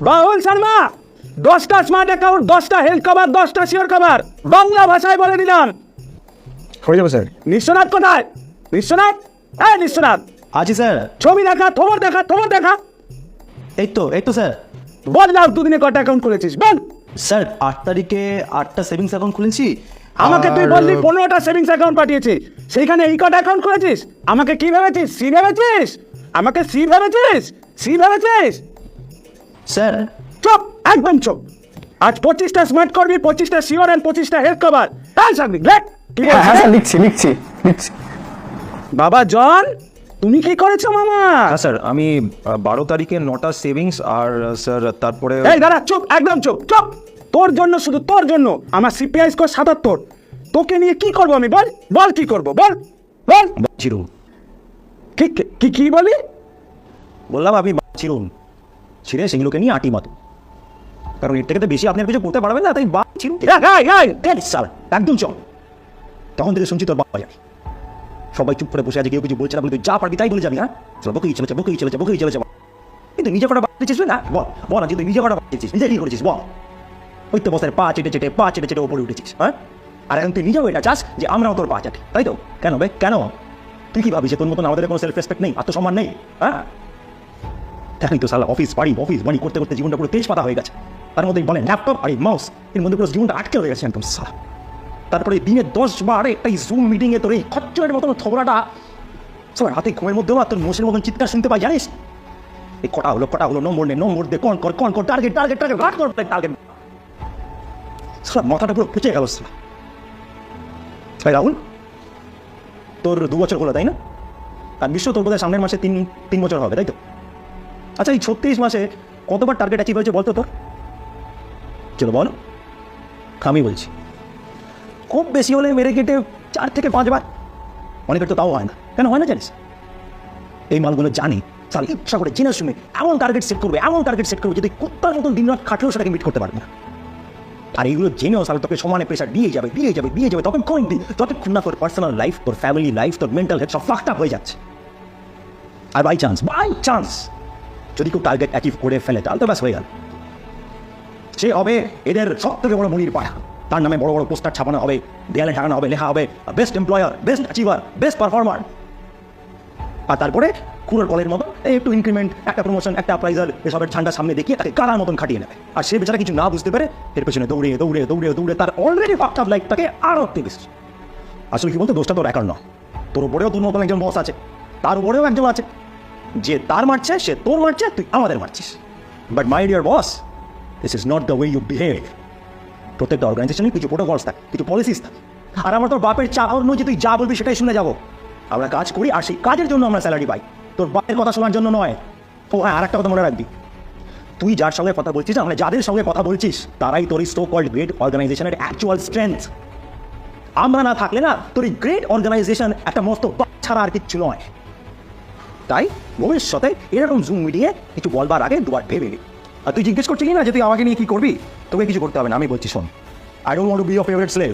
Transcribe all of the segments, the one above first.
রাহুল শর্মা, 10টা smart account, 10টা health cover, 10টা শিওর কভার, বাংলা ভাষায় বলে দিলাম। হয়ে যাবে স্যার। নিঃস্বনাথ কোথায়? নিঃস্বনাথ, এই নিঃস্বনাথ, আছি স্যার। ছবি দেখা, খবর দেখা, খবর দেখা। এই তো স্যার। বল না, দুদিনে কটা অ্যাকাউন্ট খুলেছিস বল। স্যার 8 তারিখে 8টা সেভিংস অ্যাকাউন্ট খুলেছি। আমাকে তুই আর- বললি 15টা সেভিংস অ্যাকাউন্ট পাঠিয়েছিস, সেইখানে এই কটা অ্যাকাউন্ট খুলেছিস। আমাকে কি ভেবেছিস? সি ভেবেছিস? আমাকে সি ভেবেছিস? সি ভেবেছিস? স্যার চুপ, একদম চুপ। আজ 25টা স্মার্ট করবি, 25টা শিওর এন্ড 25টা হেলথ কভার। তাই সামনে লেখ। কি হ্যাঁ বলছিস? স্যার, লিখছি। বাবা জন, তুমি কি করেছো মামা? হ্যাঁ স্যার, আমি 12 তারিখে 9টা সেভিংস আর স্যার তারপরে এই দাঁড়া, চুপ, একদম চুপ চুপ। তোর জন্য, শুধু তোর জন্য আমার সিপিআই স্কোর 77। তোকে নিয়ে কি করবো আমি? বল বল, কি করবো বল বল। চিরুন। কি কি কি বলি? বললাম আপনি চিরুন, ছিঁড়ে সেগুলোকে নিয়ে আটি মাতো, কারণ এর থেকে তো বেশি আপনার কিছু করতে পারবেন না, তাই চিরুন। স্যার একদম চল। তখন থেকে শুনছি তোর বাবা যাবি, সবাই চুপ করে বসে আছে, কেউ কিছু বলছে না, বলে তুই যা পারবি তাই বলে যাবি। হ্যাঁ চল, বকেই চলেছে কিন্তু নিজে কটা বাচ্চিস না? বল বল, তুই নিজে কটা বাচ্চিস, নিজে কি করেছিস বল? ওই তো বসের পা চেটে চেটে ওপরে উঠেছিস। হ্যাঁ, আর এখন তুই নিজেও এটা চাস যে আমরাও তোর পা চাটি, তাই তো? কেন বে, কেন? তুই কি ভাবিস তোর মতন আমাদের কোনো সেলফ রেসপেক্ট নেই, আত্মসম্মান নেই? হ্যাঁ, দেখেন তো সালা, অফিস বাড়ি করতে করতে জীবনটা পুরো তেজপাতা হয়ে গেছে। তার মধ্যে বলেন ল্যাপটপ আর এই মাউস, এর মধ্যে পুরো জীবনটা আটকে হয়ে গেছে একদম সালা। তারপরে দিনে 10 বার একটা জুম মিটিংয়ে তোর এই খচ্চরের মতন থবড়াটা সবার হাতে, ঘুমের মধ্যেও তোর মোষের মতন চিৎকার শুনতে পাই, জানিস? এই কটা হলো নম্বর দে, কন কর, টার্গেট রাট কর, টার্গেট। সালা মাথাটা পুরো পচে গেল সালা। তাই রাহুল, তোর 2 বছর হলো তাই না? আর বিশ্ব তোর বোধহয় সামনের মাসে 3 বছর হবে, তাই তো? আচ্ছা, এই 36 মাসে কতবার টার্গেট অ্যাচিভ হয়েছে বলতো তোর? চলো বল। আমি বলছি, খুব বেশি হলে মেরে কেটে 4 থেকে 5 বার, অনেকের তো তাও হয় না। কেন হয় না জানিস? এই মালগুলো জানি সাল ইচ্ছা করে জেনে শুনে এমন টার্গেট সেট করবে যদি কুত্তার মতন দিন রাত খাটলেও সেটাকে মিট করতে পারবে না। আর এইগুলো জেনেও সাল তোকে সমানে প্রেশার দিয়ে যাবে, তখন কোন দিন যতক্ষণ না তোর পার্সোনাল লাইফ, তোর ফ্যামিলি লাইফ, তোর মেন্টাল হেলথ সব ফাকড আপ হয়ে যাচ্ছে। আর বাই চান্স যদি কেউ টার্গেট অ্যাচিভ করে ফেলে, তাহলে তো ব্যাস হয়ে গেল। সে হবে এদের সব থেকে বড় মনির পাড়া। তার নামে বড় বড় পোস্টার ছাপানো হবে, দেয়ালে টাঙানো হবে, লেখা হবে best employer, best achiever, best performer. আর তারপরে কুড়োর কলের মতো একটু ইনক্রিমেন্ট, একটা প্রমোশন, একটা অ্যাপ্রাইজাল, এসবের ঝান্ডা সামনে দেখিয়ে তাকে কারার মতন খাটিয়ে নেবে। আর সে বেচারা কিছু না বুঝতে পারে, এর পেছনে দৌড়ে তার অলরেডি ফাকড আপ লাইফটাকে আরও বেশি। আসলে কি বলতো, দোষটা তোর একার নয়, তোর উপরেও তোর মতন একজন বস আছে, তার উপরেও একজন আছে, যে তার মারছে, সে তোর মারছে, তুই আমাদের মারছিস। But my dear boss, this is not the way you behave. প্রত্যেকটা অর্গানাইজেশনে কিছু প্রোটোকলস থাকে, কিছু পলিসিস থাকে। আর আমরা তোর বাপের চাওয়ার নয় যে তুই যা বলবি সেটাই শুনে যাবো। আমরা কাজ করি, আর সেই কাজের জন্য আমরা স্যালারি পাই, তোর বাপের কথা শোনার জন্য নয়। ও হ্যাঁ, আর একটা কথা মনে রাখবি, তুই যার সঙ্গে কথা বলছিস, আমরা যাদের সঙ্গে কথা বলছিস, তারাই তোর এই সো কল্ড গ্রেট অর্গানাইজেশনের অ্যাকচুয়াল স্ট্রেংথ। আমরা না থাকলে না, তোর এই গ্রেট অর্গানাইজেশন একটা মস্ত ছাড়া আর কিচ্ছু নয়। তাই ভবিষ্যতে এরকম জুম মিটিংয়ে কিছু বলবার আগে দুবার ভেবে নি। আর তুই জিজ্ঞেস করছিস না যে তুই আমাকে নিয়ে কি করবি, তোকে কিছু করতে হবে না। আমি বলছি শোন, I don't want to B your favourite slave.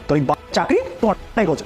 তোর এই চাকরি তোমার করছে।